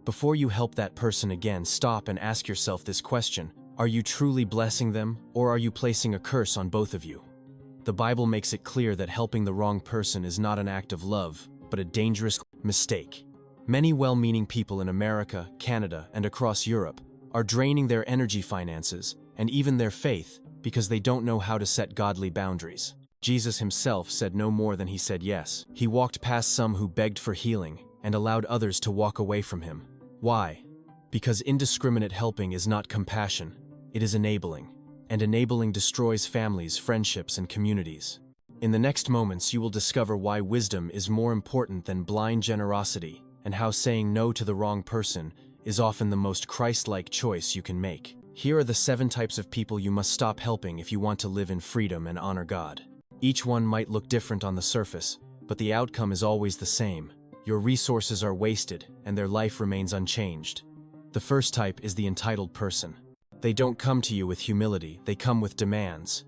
Before you help that person again, stop and ask yourself this question: are you truly blessing them, or are you placing a curse on both of you? The Bible makes it clear that helping the wrong person is not an act of love, but a dangerous mistake. Many well-meaning people in America, Canada, and across Europe are draining their energy, finances, and even their faith because they don't know how to set godly boundaries. Jesus himself said no more than he said yes. He walked past some who begged for healing and allowed others to walk away from him. Why? Because indiscriminate helping is not compassion, it is enabling. And enabling destroys families, friendships, and communities. In the next moments, you will discover why wisdom is more important than blind generosity, and how saying no to the wrong person is often the most Christ-like choice you can make. Here are the 7 types of people you must stop helping if you want to live in freedom and honor God. Each one might look different on the surface, but the outcome is always the same. Your resources are wasted, and their life remains unchanged. The first type is the entitled person. They don't come to you with humility, they come with demands.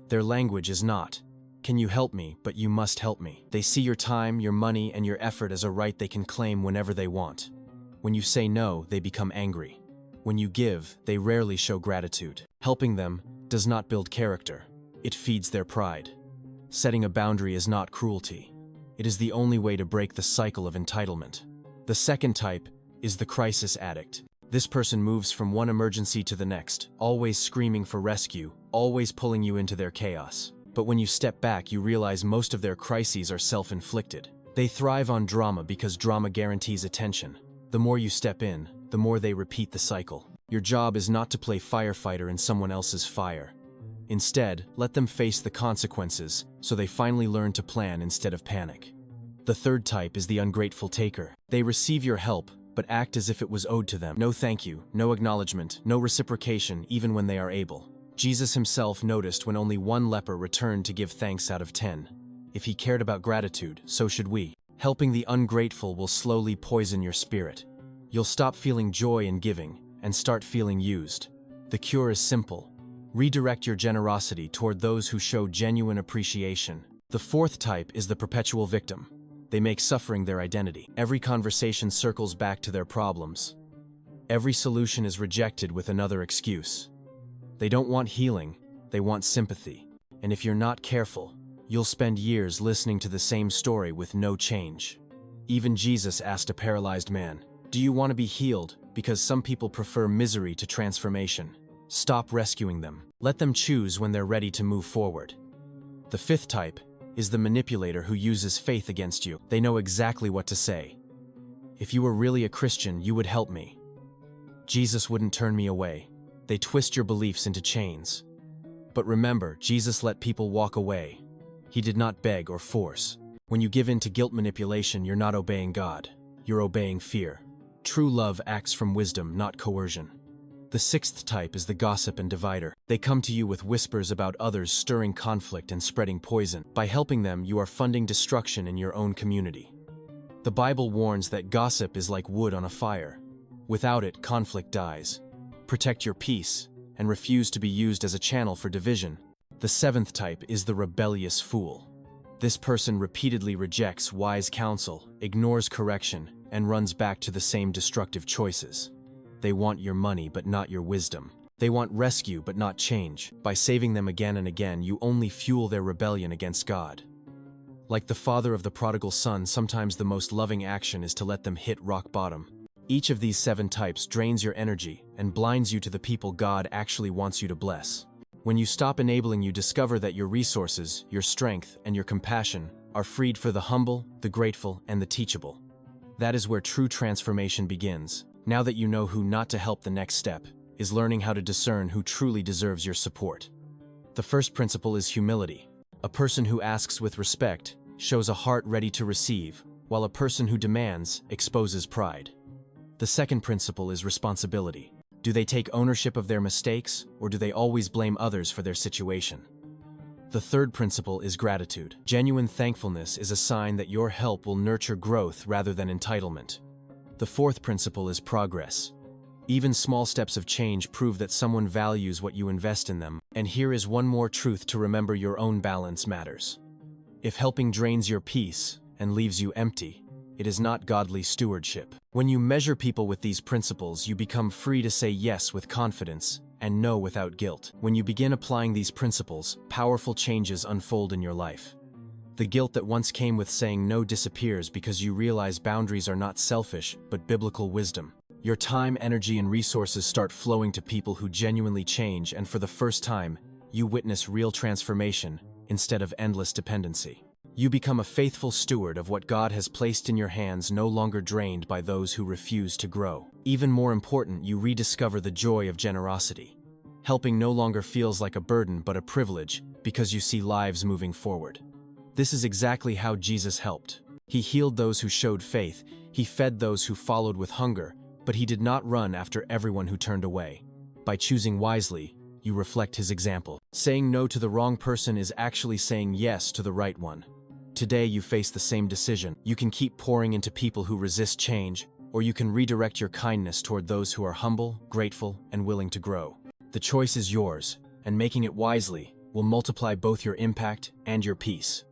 Their language is not, "Can you help me, but you must help me." They see your time, your money, and your effort as a right they can claim whenever they want. When you say no, they become angry. When you give, they rarely show gratitude. Helping them does not build character, it feeds their pride. Setting a boundary is not cruelty. It is the only way to break the cycle of entitlement. The second type is the crisis addict. This person moves from one emergency to the next, always screaming for rescue, always pulling you into their chaos. But when you step back, you realize most of their crises are self-inflicted. They thrive on drama because drama guarantees attention. The more you step in, the more they repeat the cycle. Your job is not to play firefighter in someone else's fire. Instead, let them face the consequences so they finally learn to plan instead of panic. The third type is the ungrateful taker. They receive your help, but act as if it was owed to them. No thank you, no acknowledgement, no reciprocation, even when they are able. Jesus himself noticed when only 1 leper returned to give thanks out of 10. If he cared about gratitude, so should we. Helping the ungrateful will slowly poison your spirit. You'll stop feeling joy in giving and start feeling used. The cure is simple. Redirect your generosity toward those who show genuine appreciation. The fourth type is the perpetual victim. They make suffering their identity. Every conversation circles back to their problems. Every solution is rejected with another excuse. They don't want healing, they want sympathy. And if you're not careful, you'll spend years listening to the same story with no change. Even Jesus asked a paralyzed man, "Do you want to be healed?" Because some people prefer misery to transformation. Stop rescuing them. Let them choose when they're ready to move forward. The fifth type is the manipulator who uses faith against you. They know exactly what to say. "If you were really a Christian, you would help me. Jesus wouldn't turn me away." They twist your beliefs into chains. But remember, Jesus let people walk away. He did not beg or force. When you give in to guilt manipulation, you're not obeying God. You're obeying fear. True love acts from wisdom, not coercion. The sixth type is the gossip and divider. They come to you with whispers about others, stirring conflict and spreading poison. By helping them, you are funding destruction in your own community. The Bible warns that gossip is like wood on a fire. Without it, conflict dies. Protect your peace and refuse to be used as a channel for division. The seventh type is the rebellious fool. This person repeatedly rejects wise counsel, ignores correction, and runs back to the same destructive choices. They want your money but not your wisdom. They want rescue but not change. By saving them again and again, you only fuel their rebellion against God. Like the father of the prodigal son, sometimes the most loving action is to let them hit rock bottom. Each of these 7 types drains your energy and blinds you to the people God actually wants you to bless. When you stop enabling, you discover that your resources, your strength, and your compassion are freed for the humble, the grateful, and the teachable. That is where true transformation begins. Now that you know who not to help, the next step is learning how to discern who truly deserves your support. The first principle is humility. A person who asks with respect shows a heart ready to receive, while a person who demands exposes pride. The second principle is responsibility. Do they take ownership of their mistakes, or do they always blame others for their situation? The third principle is gratitude. Genuine thankfulness is a sign that your help will nurture growth rather than entitlement. The fourth principle is progress. Even small steps of change prove that someone values what you invest in them. And here is one more truth to remember: your own balance matters. If helping drains your peace and leaves you empty, it is not godly stewardship. When you measure people with these principles, you become free to say yes with confidence and no without guilt. When you begin applying these principles, powerful changes unfold in your life. The guilt that once came with saying no disappears because you realize boundaries are not selfish, but biblical wisdom. Your time, energy, and resources start flowing to people who genuinely change, and for the first time, you witness real transformation instead of endless dependency. You become a faithful steward of what God has placed in your hands, no longer drained by those who refuse to grow. Even more important, you rediscover the joy of generosity. Helping no longer feels like a burden but a privilege because you see lives moving forward. This is exactly how Jesus helped. He healed those who showed faith, he fed those who followed with hunger, but he did not run after everyone who turned away. By choosing wisely, you reflect his example. Saying no to the wrong person is actually saying yes to the right one. Today you face the same decision. You can keep pouring into people who resist change, or you can redirect your kindness toward those who are humble, grateful, and willing to grow. The choice is yours, and making it wisely will multiply both your impact and your peace.